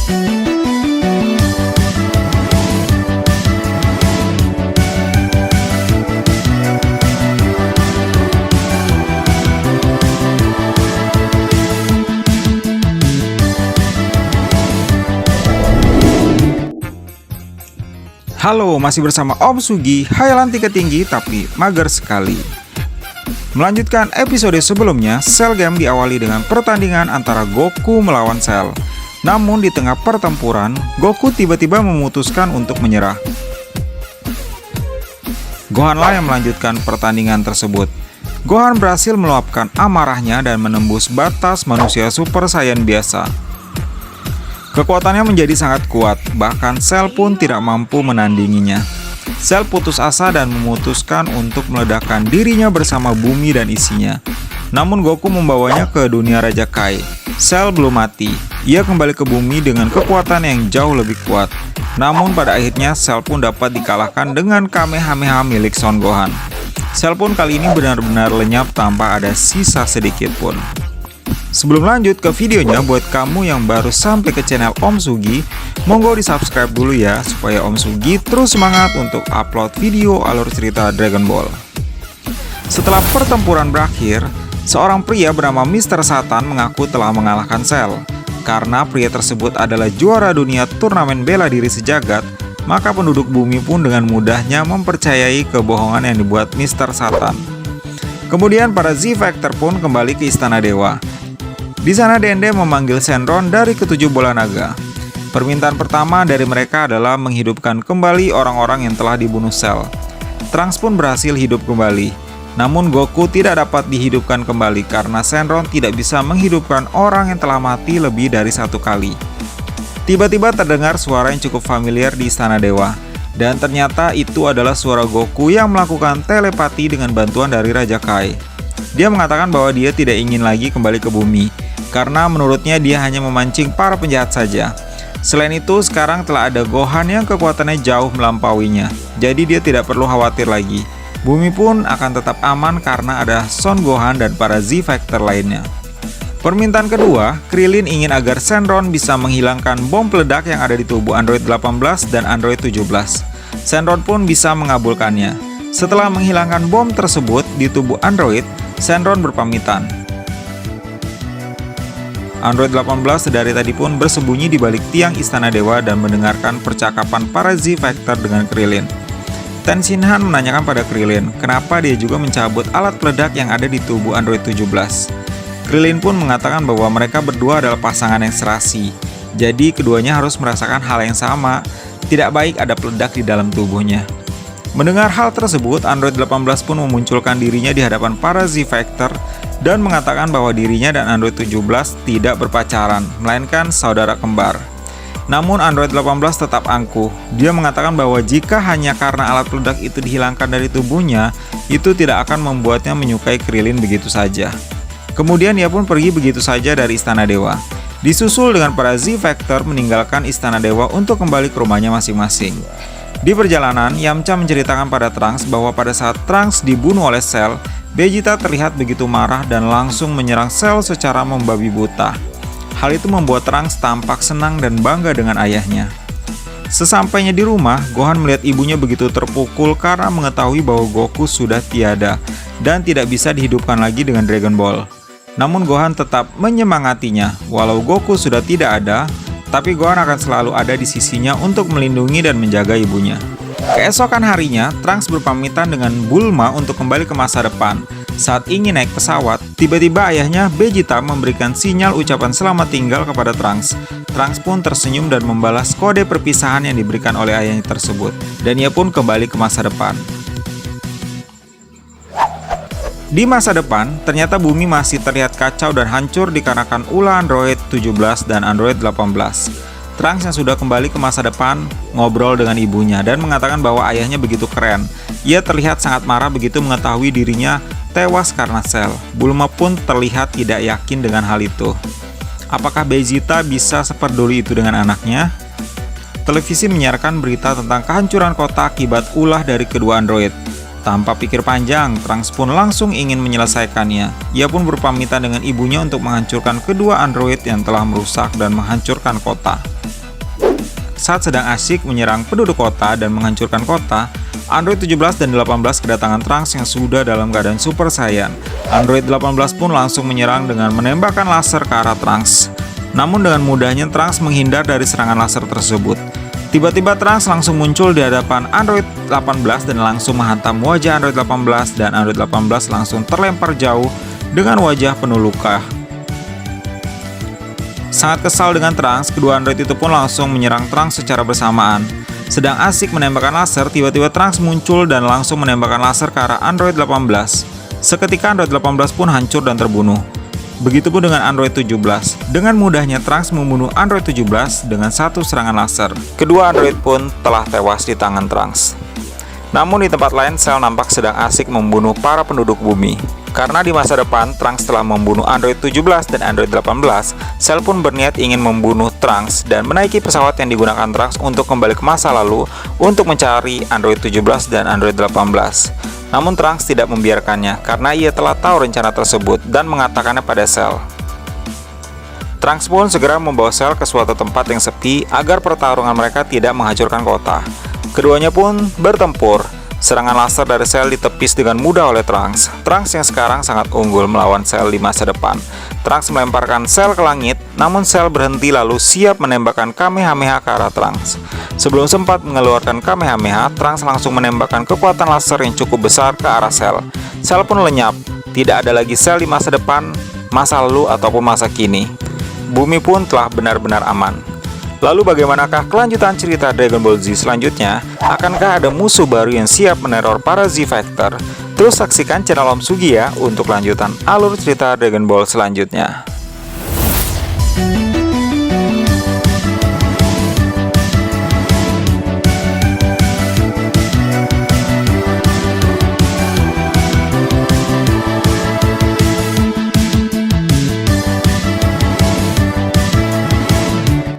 Halo, masih bersama Om Sugi, hayalan tingkat tinggi tapi mager sekali. Melanjutkan episode sebelumnya, Cell Game diawali dengan pertandingan antara Goku melawan Cell. Namun di tengah pertempuran, Goku tiba-tiba memutuskan untuk menyerah. Gohanlah yang melanjutkan pertandingan tersebut. Gohan berhasil meluapkan amarahnya dan menembus batas manusia Super Saiyan biasa. Kekuatannya menjadi sangat kuat, bahkan Cell pun tidak mampu menandinginya. Cell putus asa dan memutuskan untuk meledakkan dirinya bersama bumi dan isinya. Namun Goku membawanya ke dunia Raja Kai. Cell belum mati, ia kembali ke bumi dengan kekuatan yang jauh lebih kuat. Namun pada akhirnya Cell pun dapat dikalahkan dengan Kamehameha milik Son Gohan. Cell pun kali ini benar-benar lenyap tanpa ada sisa sedikit pun. Sebelum lanjut ke videonya, buat kamu yang baru sampai ke channel Om Sugi, monggo di subscribe dulu ya, supaya Om Sugi terus semangat untuk upload video alur cerita Dragon Ball. Setelah pertempuran berakhir, seorang pria bernama Mr. Satan mengaku telah mengalahkan Cell. Karena pria tersebut adalah juara dunia turnamen bela diri sejagat, maka penduduk bumi pun dengan mudahnya mempercayai kebohongan yang dibuat Mr. Satan. Kemudian para Z-Factor pun kembali ke Istana Dewa. Di sana Dende memanggil Shenron dari ketujuh bola naga. Permintaan pertama dari mereka adalah menghidupkan kembali orang-orang yang telah dibunuh Cell. Trunks pun berhasil hidup kembali. Namun Goku tidak dapat dihidupkan kembali karena Shenron tidak bisa menghidupkan orang yang telah mati lebih dari satu kali. Tiba-tiba terdengar suara yang cukup familiar di Istana Dewa. Dan ternyata itu adalah suara Goku yang melakukan telepati dengan bantuan dari Raja Kai. Dia mengatakan bahwa dia tidak ingin lagi kembali ke bumi, karena menurutnya dia hanya memancing para penjahat saja. Selain itu, sekarang telah ada Gohan yang kekuatannya jauh melampauinya, jadi dia tidak perlu khawatir lagi. Bumi pun akan tetap aman karena ada Son Gohan dan para Z-Factor lainnya. Permintaan kedua, Krillin ingin agar Shenron bisa menghilangkan bom peledak yang ada di tubuh Android 18 dan Android 17. Shenron pun bisa mengabulkannya. Setelah menghilangkan bom tersebut di tubuh Android, Shenron berpamitan. Android 18 dari tadi pun bersembunyi di balik tiang Istana Dewa dan mendengarkan percakapan para Z-Factor dengan Krillin. Ten Shinhan menanyakan pada Krillin kenapa dia juga mencabut alat peledak yang ada di tubuh Android 17. Krillin pun mengatakan bahwa mereka berdua adalah pasangan yang serasi. Jadi keduanya harus merasakan hal yang sama, tidak baik ada peledak di dalam tubuhnya. Mendengar hal tersebut, Android 18 pun memunculkan dirinya di hadapan para Z-Factor dan mengatakan bahwa dirinya dan Android 17 tidak berpacaran, melainkan saudara kembar. Namun Android 18 tetap angkuh. Dia mengatakan bahwa jika hanya karena alat peledak itu dihilangkan dari tubuhnya, itu tidak akan membuatnya menyukai Krillin begitu saja. Kemudian ia pun pergi begitu saja dari Istana Dewa. Disusul dengan para Z-Factor meninggalkan Istana Dewa untuk kembali ke rumahnya masing-masing. Di perjalanan, Yamcha menceritakan pada Trunks bahwa pada saat Trunks dibunuh oleh Cell, Vegeta terlihat begitu marah dan langsung menyerang Cell secara membabi buta. Hal itu membuat Trunks tampak senang dan bangga dengan ayahnya. Sesampainya di rumah, Gohan melihat ibunya begitu terpukul karena mengetahui bahwa Goku sudah tiada dan tidak bisa dihidupkan lagi dengan Dragon Ball. Namun Gohan tetap menyemangatinya, walau Goku sudah tidak ada, tapi Gohan akan selalu ada di sisinya untuk melindungi dan menjaga ibunya. Keesokan harinya, Trunks berpamitan dengan Bulma untuk kembali ke masa depan. Saat ingin naik pesawat, tiba-tiba ayahnya Vegeta memberikan sinyal ucapan selamat tinggal kepada Trunks. Trunks pun tersenyum dan membalas kode perpisahan yang diberikan oleh ayahnya tersebut, dan ia pun kembali ke masa depan. Di masa depan, ternyata bumi masih terlihat kacau dan hancur dikarenakan ulah Android 17 dan Android 18. Trunks yang sudah kembali ke masa depan ngobrol dengan ibunya dan mengatakan bahwa ayahnya begitu keren. Ia terlihat sangat marah begitu mengetahui dirinya tewas karena Cell. Bulma pun terlihat tidak yakin dengan hal itu. Apakah Vegeta bisa seperduli itu dengan anaknya? Televisi menyiarkan berita tentang kehancuran kota akibat ulah dari kedua android. Tanpa pikir panjang, Trunks pun langsung ingin menyelesaikannya. Ia pun berpamitan dengan ibunya untuk menghancurkan kedua android yang telah merusak dan menghancurkan kota. Saat sedang asyik menyerang penduduk kota dan menghancurkan kota, Android 17 dan 18 kedatangan Trunks yang sudah dalam keadaan Super Saiyan. Android 18 pun langsung menyerang dengan menembakkan laser ke arah Trunks. Namun dengan mudahnya Trunks menghindar dari serangan laser tersebut. Tiba-tiba Trunks langsung muncul di hadapan Android 18 dan langsung menghantam wajah Android 18 dan Android 18 langsung terlempar jauh dengan wajah penuh luka. Sangat kesal dengan Trunks, kedua android itu pun langsung menyerang Trunks secara bersamaan. Sedang asik menembakkan laser, tiba-tiba Trunks muncul dan langsung menembakkan laser ke arah Android 18. Seketika Android 18 pun hancur dan terbunuh. Begitupun dengan Android 17. Dengan mudahnya Trunks membunuh Android 17 dengan satu serangan laser. Kedua android pun telah tewas di tangan Trunks. Namun di tempat lain, Cell nampak sedang asik membunuh para penduduk bumi. Karena di masa depan Trunks telah membunuh Android 17 dan Android 18, Cell pun berniat ingin membunuh Trunks dan menaiki pesawat yang digunakan Trunks untuk kembali ke masa lalu untuk mencari Android 17 dan Android 18. Namun Trunks tidak membiarkannya karena ia telah tahu rencana tersebut dan mengatakannya pada Cell. Trunks pun segera membawa Cell ke suatu tempat yang sepi agar pertarungan mereka tidak menghancurkan kota. Keduanya pun bertempur. Serangan laser dari Cell ditepis dengan mudah oleh Trunks. Trunks yang sekarang sangat unggul melawan Cell di masa depan. Trunks melemparkan Cell ke langit, namun Cell berhenti lalu siap menembakkan Kamehameha ke arah Trunks. Sebelum sempat mengeluarkan Kamehameha, Trunks langsung menembakkan kekuatan laser yang cukup besar ke arah Cell. Cell pun lenyap. Tidak ada lagi Cell di masa depan, masa lalu, ataupun masa kini. Bumi pun telah benar-benar aman. Lalu bagaimanakah kelanjutan cerita Dragon Ball Z selanjutnya? Akankah ada musuh baru yang siap meneror para Z-Factor? Terus saksikan channel Om Sugi ya untuk lanjutan alur cerita Dragon Ball selanjutnya.